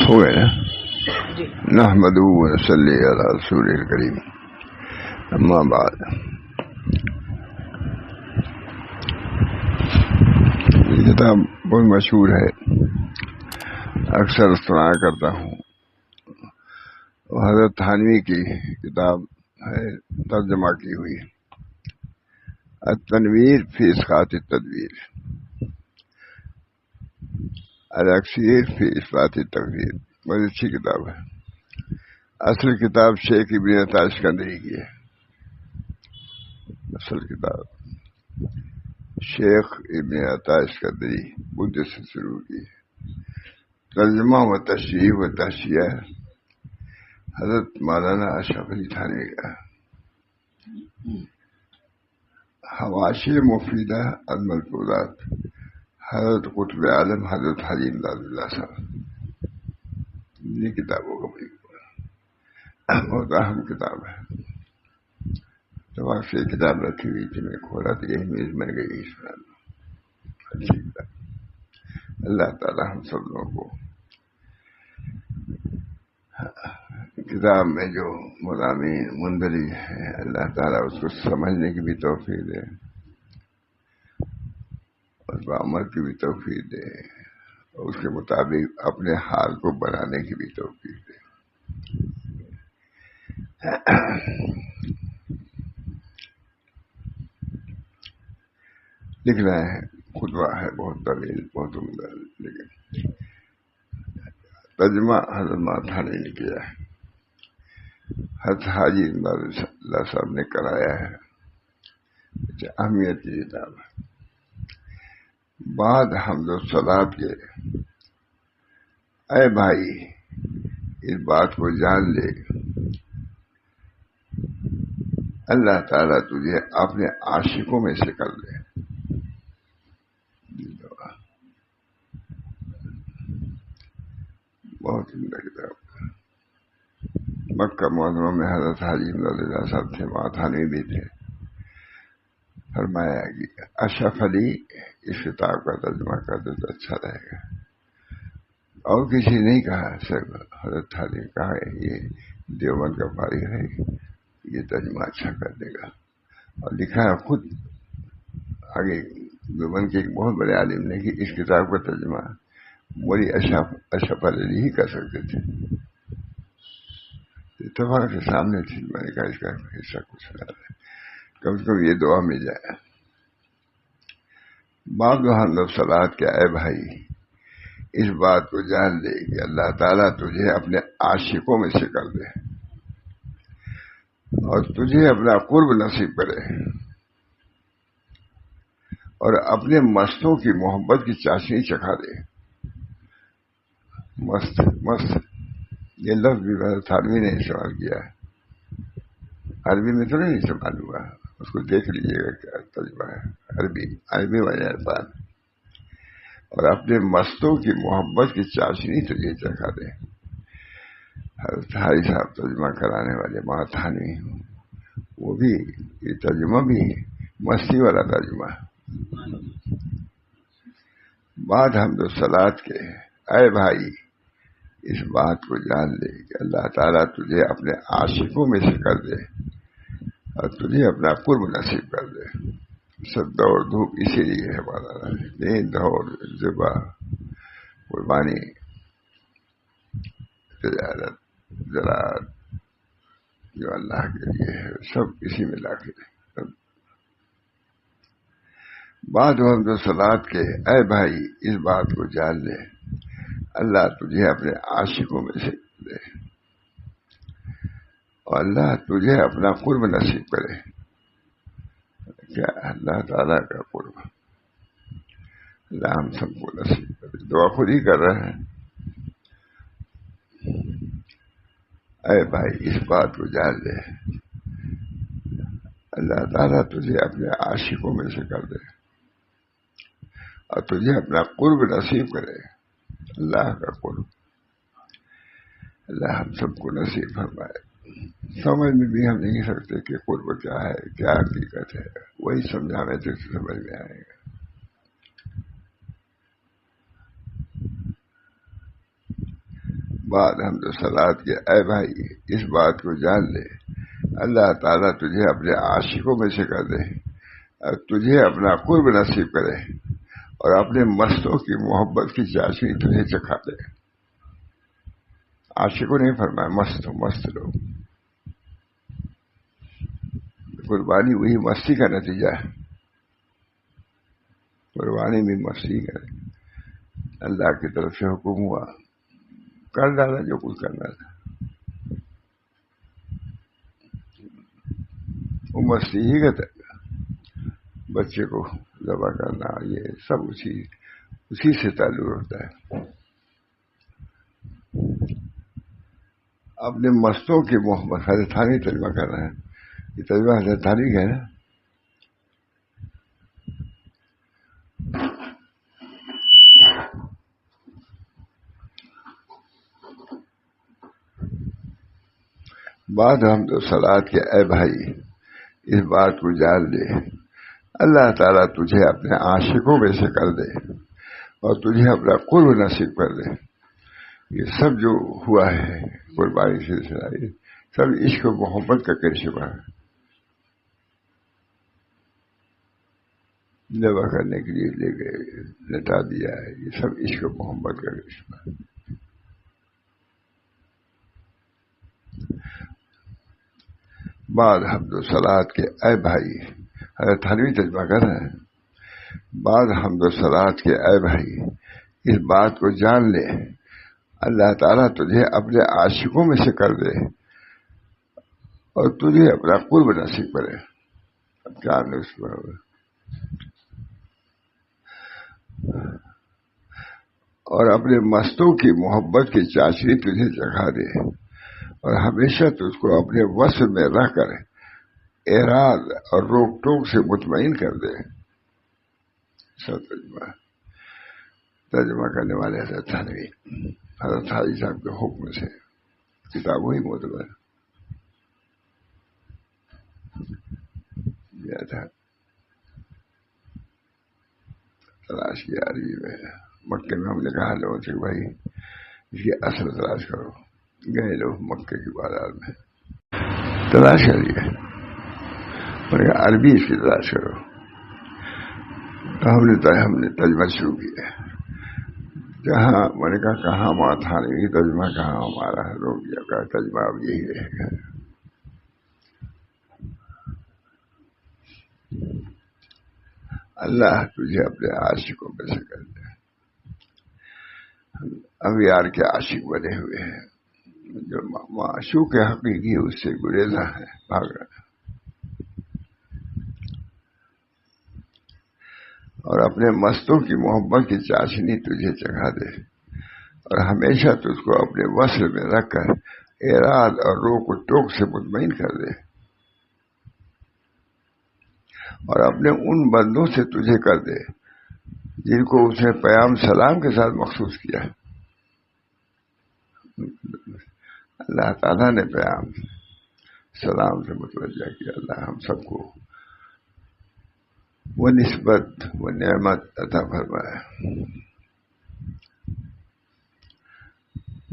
ہو گئے نا؟ نحمدہ و نصلی علی رسول الکریم، اما بعد۔ یہ کتاب بہت مشہور ہے، اکثر سنایا کرتا ہوں۔ حضرت تھانوی کی کتاب ہے، ترجمہ کی ہوئی، التنویر فی اسقاط التدبیر، الاکسیر فی اثبات التقدیر۔ بہت اچھی کتاب ہے۔ اصل کتاب شیخ ابن عطا اسکندری کی ہے۔ اصل کتاب شیخ ابن عطا اسکندری بدھ سے شروع کی ہے۔ ترجمہ و تشریح و تحشیہ حضرت مولانا اشرف علی تھانوی کا۔ حواشی مفیدہ الملفوظات حضرت قطب عالم حضرت حلیم داد اللہ صاحب۔ یہ کتابوں کا بہت اہم کتاب ہے۔ سے کتاب رکھی ہوئی تھی، میں کھولا تو یہی میز بن گئی۔ اچھی کتاب۔ اللہ تعالی ہم سب لوگوں کو کتاب میں جو مضامین مندرج ہے، اللہ تعالیٰ اس کو سمجھنے کی بھی توفیق دے، اس کو عمل کی بھی توفیق دے، اور اس کے مطابق اپنے حال کو بنانے کی بھی توفیق دے۔ لکھنا ہے، خطبہ ہے بہت طویل، بہت عمدہ، لیکن ترجمہ حضرت ماتھانی نے کیا ہے، حضرت حاجی امداد اللہ صاحب نے کرایا ہے۔ اہمیت کی کتاب ہے۔ بعد حمد و صلات کے، اے بھائی اس بات کو جان لے، اللہ تعالیٰ تجھے اپنے عاشقوں میں سے کر دے۔ بہت عمدہ کتاب۔ مکہ معظمہ میں حضرت حاجی امداد اللہ صاحب تھے، ماتھانی بھی تھے۔ فرمایا کہ اشرف علی اس کتاب کا ترجمہ کر دے تو اچھا رہے گا، اور کسی نے نہیں کہا، صرف حضرت حاجی نے کہا یہ دیوبند کا فارغ ہے، یہ ترجمہ اچھا کر دے گا، اور لکھا ہے خود آگے دیوبند کے ایک بہت بڑے عالم نے کہ اس کتاب کا ترجمہ مولی اشرف علی ہی کر سکتے تھے۔ اتفاق کے سامنے تھی، میں نے کہا اس کا حصہ کچھ نہ رہے، کم سے کم یہ دعا مل جائے۔ بعد حمد و صلات کے، اے بھائی اس بات کو جان لے کہ اللہ تعالیٰ تجھے اپنے عاشقوں میں سے کر دے، اور تجھے اپنا قرب نصیب کرے، اور اپنے مستوں کی محبت کی چاشنی چکھا دے۔ مست یہ لفظ بھی تھانوی نے استعمال کیا ہے، عربی میں تو نہیں استعمال ہوا، اس کو دیکھ لیجیے گا کیا ترجمہ ہے عربی والا الفاظ۔ اور اپنے مستوں کی محبت کی چاشنی تجھے چکھا دے۔ حضرت حاجی صاحب ترجمہ کرانے والے ماتھانی، وہ بھی یہ ترجمہ بھی مستی والا ترجمہ ہے۔ بعد حمد و صلات کے، اے بھائی اس بات کو جان لے کہ اللہ تعالیٰ تجھے اپنے عاشقوں میں سے کر دے، اور تجھے اپنا قرب نصیب کر دے۔ سب دوڑ دھوپ اسی لیے ہے مولانا، نیند دوڑ ذبح قربانی تجارت زراعت جو اللہ کے لیے ہے، سب اسی میں داخل ہے۔ بعد حمد و صلات کے، اے بھائی اس بات کو جان لے اللہ تجھے اپنے عاشقوں میں سے دے، اور اللہ تجھے اپنا قرب نصیب کرے۔ کیا اللہ تعالیٰ کا قرب اللہ ہم سب کو نصیب کرے۔ دعا خود ہی کر رہے ہیں، اے بھائی اس بات کو جان لے اللہ تعالیٰ تجھے اپنے عاشقوں میں سے کر دے، اور تجھے اپنا قرب نصیب کرے۔ اللہ کا قرب اللہ ہم سب کو نصیب فرمائے۔ سمجھ میں بھی ہم نہیں سکتے کہ قرب کیا ہے، کیا حقیقت ہے، وہی سمجھانے سے سمجھ میں آئے گا۔ بعد حمد و صلات کے اے بھائی اس بات کو جان لے اللہ تعالیٰ تجھے اپنے عاشقوں میں سے کر دے اور تجھے اپنا قرب نصیب کرے اور اپنے مستوں کی محبت کی چاشنی تجھے چکھا دے. عاشقوں نہیں فرمایا، مست لوگ. قربانی وہی مستی کا نتیجہ ہے. قربانی بھی مستی کا اللہ کی طرف سے حکم ہوا، کر ڈالا جو کچھ کرنا تھا. وہ مستی ہی کا تھا. بچے کو ذبح کرنا یہ سب اسی سے تعلق ہوتا ہے. اپنے مستوں کی محبت. حضرت تھانوی ترجمہ کر رہے ہیں، یہ ترجمہ حضرت تھانوی کا ہے نا. بعد حمد و صلات کے اے بھائی اس بات کو جان لے اللہ تعالیٰ تجھے اپنے عاشقوں میں سے کر دے اور تجھے اپنا قرب نصیب کر دے. یہ سب جو ہوا ہے قربانی سلسلہ یہ سب عشق و محبت کا کرشمہ ہے. ذبح کرنے کے لیے لے گئے، لٹا دیا ہے، یہ سب عشق و محبت کا کرشمہ ہے. بعد حمد و صلات کے اے بھائی، حضرت تھانوی ترجمہ کر رہے ہیں، بعد حمد و صلات کے اے بھائی اس بات کو جان لے اللہ تعالیٰ تجھے اپنے عاشقوں میں سے کر دے اور تجھے اپنا قرب نصیب کرے. اب جان لے اس پر اور اپنے مستوں کی محبت کی چاشنی تجھے چکھا دے اور ہمیشہ تجھ کو اپنے وصف میں رہ کر اعراض اور روک ٹوک سے مطمئن کر دے. سب ترجمہ کرنے والے حضرت تھانوی، حضرت حاجی صاحب کے حکم سے کتاب وہی معتبر دیا تھا. تلاش کیا عربی میں. مکے میں ہم نے کہا لوگوں سے بھائی اس کی اصل تلاش کرو. گئے لوگ مکے کی بازار میں تلاش کریے، میں نے کہا عربی اس کی تلاش کرو. تو ہم نے ترجمہ شروع کیا. جہاں میں نے کہا کہاں وہاں تھانوی ترجمہ کہاں ہمارا روک گیا. کہا ترجمہ اب یہی رہے گا. اللہ تجھے اپنے عاشقوں میں سے کر دے. اب یار کے عاشق بنے ہوئے ہیں، جو معشوق حقیقی اس سے گریزاں ہے، بھاگ رہا ہے. اور اپنے مستوں کی محبت کی چاشنی تجھے چکھا دے اور ہمیشہ تجھ کو اپنے وصل میں رکھ کر اعراض اور روک و ٹوک سے مطمئن کر دے اور اپنے ان بندوں سے تجھے کر دے جن کو اس نے پیام سلام کے ساتھ مخصوص کیا. اللہ تعالیٰ نے پیام سلام سے متوجہ کیا. اللہ ہم سب کو وہ نسبت وہ نعمت عطا فرمائے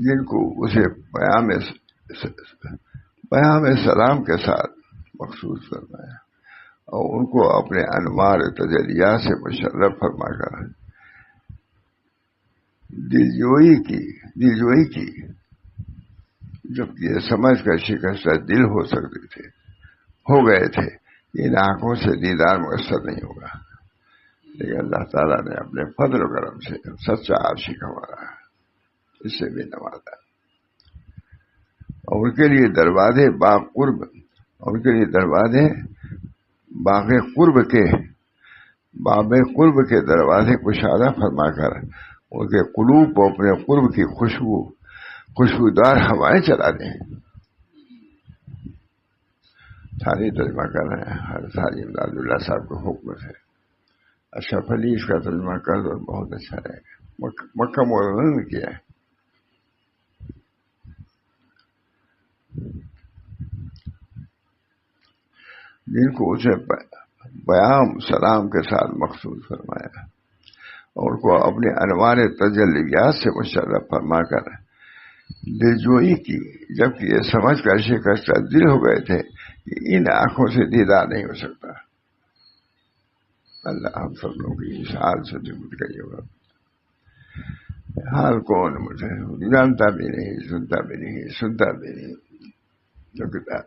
جن کو اسے پیام سلام کے ساتھ مخصوص فرمایا اور ان کو اپنے انوار تجلیات سے مشرف فرما کر دلجوئی کی جب یہ سمجھ کر شکستہ دل ہو گئے تھے ان آنکھوں سے دیدار میسر نہیں ہوگا. لیکن اللہ تعالیٰ نے اپنے فضل و کرم سے سچا عاشق ہمارا اس سے بھی نوازا اور ان کے لیے دروازے باب قرب کے دروازے کشادہ فرما کر ان کے قلوب کو اپنے قرب کی خوشبودار ہوائیں چلا دیں. ساری ترجمہ کر رہے ہیں حضرت حاجی امداد اللہ صاحب کے حکم سے. اشرف علی اس کا ترجمہ کر دو بہت اچھا رہے گا. مکہ معظمہ میں کیا ہے. جن کو اسے پیام سلام کے ساتھ مخصوص فرمایا اور ان کو اپنے انوار تجلیات سے مشرف فرما کر دلجوئی کی، جبکہ یہ سمجھ کر شکستہ دل ہو گئے تھے کہ ان آنکھوں سے دیدار نہیں ہو سکتا۔ اللہ ہم سب لوگوں کی اس حال سے دور کریے گا۔ حال کون مجھے جانتا بھی نہیں، سنتا بھی نہیں، سنتا بھی نہیں جو کتاب،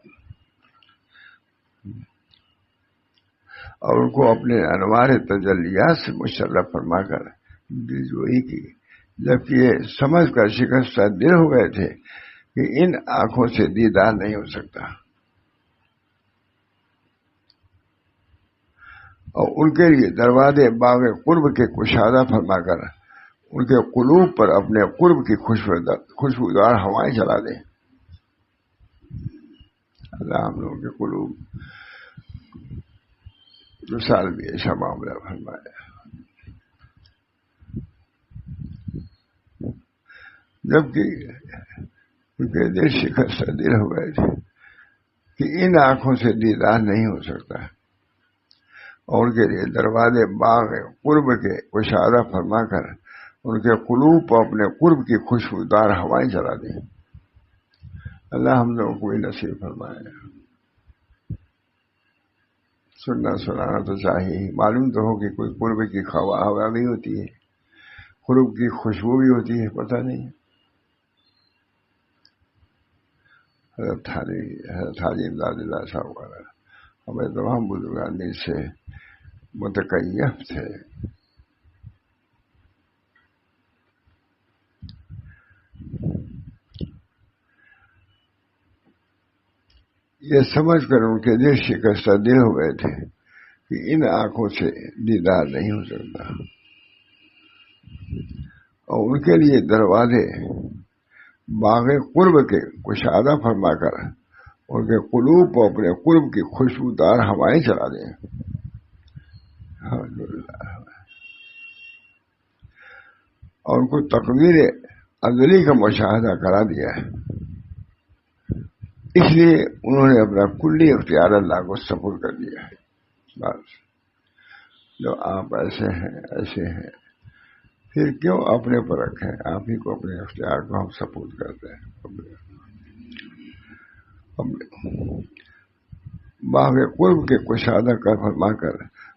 اور ان کو اپنے انوار تجلیات سے مشرف فرما کر دلجوئی کی، جبکہ یہ سمجھ کر شکستہ دل ہو گئے تھے کہ ان آنکھوں سے دیدار نہیں ہو سکتا، اور ان کے لیے دروازے باغ قرب کے کشادہ فرما کر ان کے قلوب پر اپنے قرب کی خوشبودار ہوائیں چلا دیں۔ اللہ ہم لوگوں کے قلوب جو سال بھی ایسا معاملہ فرمایا، جبکہ ان کے دل شکستہ دل ہو گئے تھے کہ ان آنکھوں سے دیدار نہیں ہو سکتا، اور ان کے لیے دروازے باغ قرب کے کشادہ فرما کر ان کے قلوب پر اپنے قرب کی خوشبودار ہوائیں چلا دیں۔ اللہ ہم لوگوں کو نصیب فرمائے۔ سننا سنانا تو چاہیے، معلوم تو ہو کہ کوئی قرب کی ہوا بھی ہوتی ہے، قرب کی خوشبو بھی ہوتی ہے، پتہ نہیں۔ حضرت حاجی امداد اللہ صاحب وغیرہ ہمیں تمام بزرگان سے متکیف تھے۔ یہ سمجھ کر ان کے دل شکستہ دل ہو گئے تھے کہ ان آنکھوں سے دیدار نہیں ہو سکتا، اور ان کے لیے دروازے باغ قرب کے کشادہ فرما کر ان کے قلوب پر اپنے قرب کی خوشبودار ہوائیں چلا دیں۔ اور ان کو تقدیر ازلی کا مشاہدہ کرا دیا ہے، اس لیے انہوں نے اپنا کلی اختیار اللہ کو سپرد کر دیا ہے۔ بس جو آپ ایسے ہیں پھر کیوں اپنے پر رکھیں، آپ ہی کو اپنے اختیار کو ہم سپرد کرتے ہیں۔ باغ قرب کے کشادہ کر فرما کر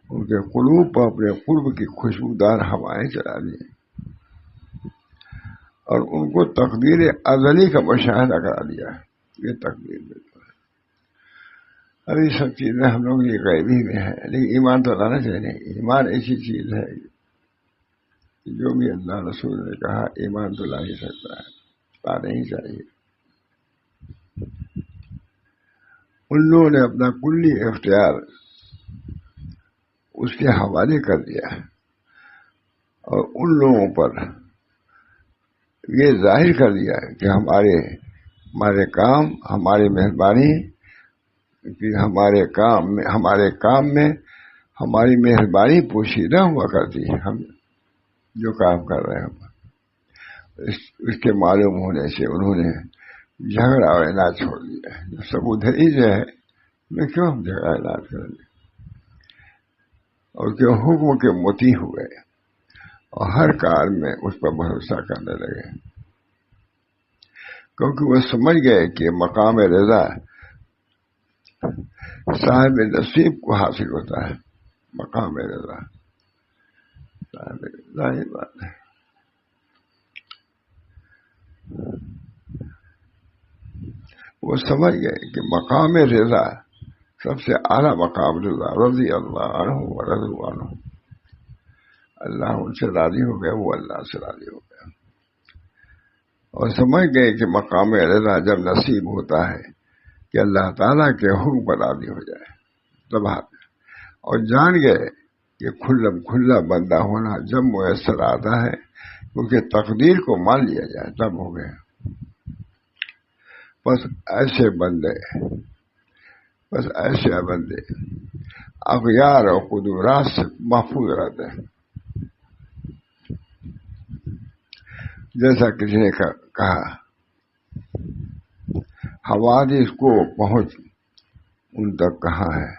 ان کے قلوب پر اپنے قرب کی خوشبودار ہوائیں چلا دی، اور ان کو تقدیر ازلی کا مشاہدہ کرا دیا ہے۔ یہ تقدیر بالکل ابھی سب چیزیں ہم لوگ یہ غیبی میں ہے، لیکن ایمان تو لانا چاہیے۔ ایمان ایسی چیز ہے جو بھی اللہ رسول نے کہا ایمان تو لا ہی سکتا ہے، لانا ہی چاہیے۔ ان لوگوں نے اپنا کلی اختیار اس کے حوالے کر دیا ہے، اور ان لوگوں پر یہ ظاہر کر دیا کہ ہمارے کام، ہماری مہربانی، کہ ہمارے کام میں ہماری مہربانی پوشیدہ ہوا کرتی ہے۔ ہم جو کام کر رہے ہیں اس کے معلوم ہونے سے انہوں نے جھگڑا اور عناد چھوڑ دیا ہے۔ جو سب ادھر ہی سے ہے، میں کیوں ہم جھگڑا عناد کریں گے، اور کہ حکم کے مطیع ہوئے اور ہر کار میں اس پر بھروسہ کرنے لگے، کیونکہ وہ سمجھ گئے کہ مقام رضا صاحب نصیب کو حاصل ہوتا ہے۔ مقام رضا صاحب ظاہر بات ہے، وہ سمجھ گئے کہ مقام رضا سب سے اعلیٰ مقام رضا، رضی اللہ عنہ ورضوا عنہ، اللہ ان سے راضی ہو گیا، وہ اللہ سے راضی ہو گیا، اور سمجھ گئے کہ مقام رضا جب نصیب ہوتا ہے کہ اللہ تعالیٰ کے حکم پر راضی ہو جائے تب اور جان گئے کہ کھلا بندہ ہونا جب میسر آتا ہے کیونکہ تقدیر کو مان لیا جائے تب ہو گیا۔ بس ایسے بندے اغیار اور قدورات سے محفوظ رہتے ہیں۔ جیسا کسی نے کہا، حوادث کو پہنچ ان تک کہاں ہے،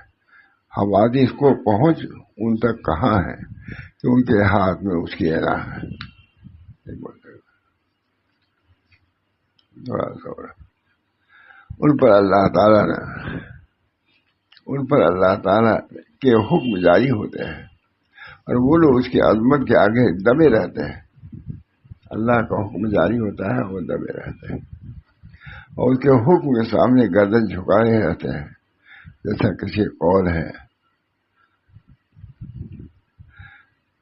حوادث کو پہنچ ان تک کہاں ہے کہ ان کے ہاتھ میں اس کی ادا ہے۔ تھوڑا سا ان پر اللہ تعالیٰ کے حکم جاری ہوتے ہیں، اور وہ لوگ اس کی عظمت کے آگے دبے رہتے ہیں۔ اللہ کا حکم جاری ہوتا ہے، وہ دبے رہتے ہیں اور اس کے حکم کے سامنے گردن جھکائے رہتے ہیں، جیسا کسی قول ہے۔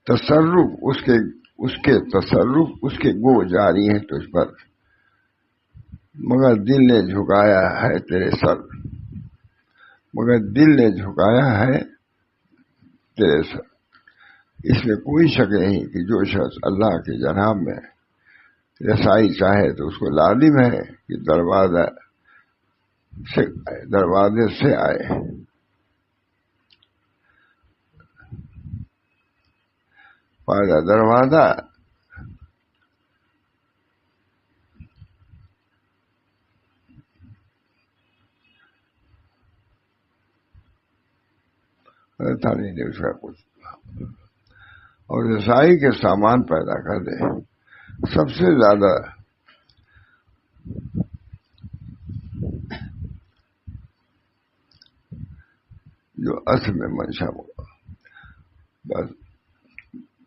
تصرف اس کے گو جاری ہے تجھ پر، مگر دل نے جھکایا ہے تیرے سر، مگر دل نے جھکایا ہے تیرے سر۔ اس میں کوئی شک نہیں کہ جو شخص اللہ کے جناب میں رسائی چاہے تو اس کو لازم ہے کہ دروازے سے آئے۔ پہلا دروازہ تھا نہیں اس کا کچھ، اور رسائی کے سامان پیدا کر دے۔ سب سے زیادہ جو اصل میں منشا ہوگا،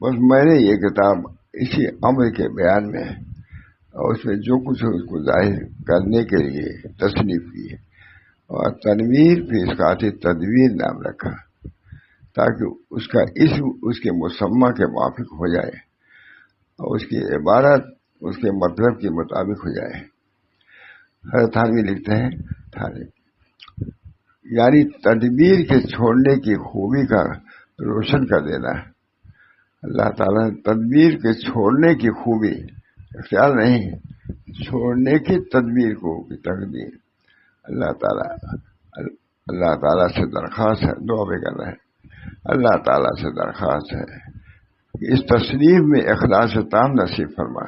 بس میں نے یہ کتاب اسی امر کے بیان میں اور اس میں جو کچھ ہے اس کو ظاہر کرنے کے لیے تصنیف کی ہے، اور تنویر پہ اس کا تدویر نام رکھا تاکہ اس کا اسم اس کے مسمى کے موافق ہو جائے اور اس کی عبارت اس کے مطلب کے مطابق ہو جائے۔ حضرت تھانوی لکھتے ہیں یعنی تدبیر کے چھوڑنے کی خوبی کا روشن کر دینا ہے۔ اللہ تعالیٰ نے تدبیر کے چھوڑنے کی خوبی، اختیار نہیں، چھوڑنے کی تدبیر کو کی تقدیر اللہ تعالیٰ سے درخواست ہے، دعا بھی کر رہے ہیں، اللہ تعالیٰ سے درخواست ہے کہ اس تصنیف میں اخلاص تام نصیب فرما۔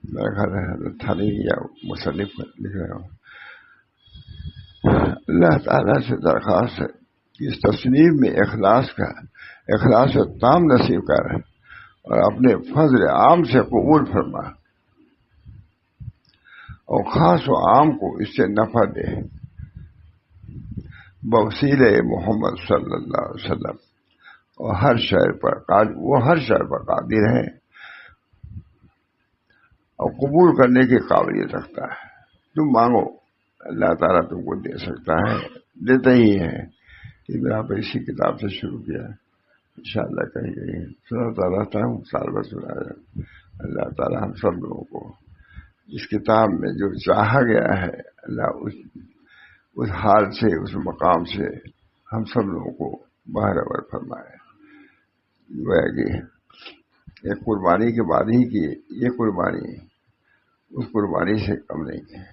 میرا خیال ہے تھانوی یا مصنف لکھ رہے ہو، اللہ تعالیٰ سے درخواست ہے کہ اس تصنیف میں اخلاص تام نصیب کر اور اپنے فضل عام سے قبول فرما، اور خاص و عام کو اس سے نفع دے بوسیلہ محمد صلی اللہ علیہ وسلم، اور وہ ہر شہر پر قادر ہے اور قبول کرنے کی قابلیت رکھتا ہے۔ تم مانگو، اللہ تعالیٰ تم کو دے سکتا ہے، دیتا ہی ہے۔ یہ میں آپ اسی کتاب سے شروع کیا، انشاءاللہ کہیں سنتا رہتا ہوں، سال بھر سنایا۔ اللہ تعالیٰ ہم سب لوگوں کو اس کتاب میں جو چاہا گیا ہے، اللہ اس حال سے، اس مقام سے ہم سب لوگوں کو بہرور فرمائے۔ گویا کہ ایک قربانی کے بعد ہی کی یہ قربانی اس قربانی سے کم نہیں ہے۔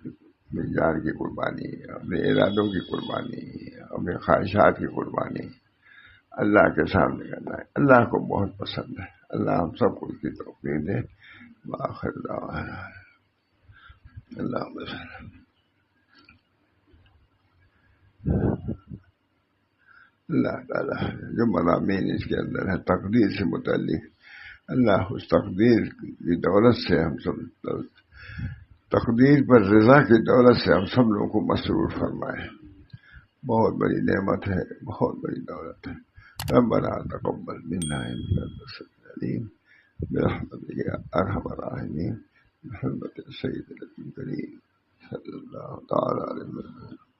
اپنی جان کی قربانی، اپنے ارادوں کی قربانی، اپنے خواہشات کی قربانی اللہ کے سامنے کرنا ہے۔ اللہ کو بہت پسند ہے۔ اللہ ہم سب کو اس کی توفیق دے۔ وآخر دعوانا اللہم صل۔ اللہ تعالیٰ جو مضامین اس کے اندر ہے تقدیر سے متعلق، اللہ اس تقدیر کی دولت سے ہم سب، تقدیر پر رضا کی دولت سے ہم سب لوگوں کو مسرور فرمائے۔ بہت بڑی نعمت ہے، بہت بڑی دولت ہے۔ ربنا تقبل منا انک انت السمیع العلیم برحمتک یا ارحم الراحمین، بحرمت سید نبی کریم صلی اللہ تعالی علیہ وسلم۔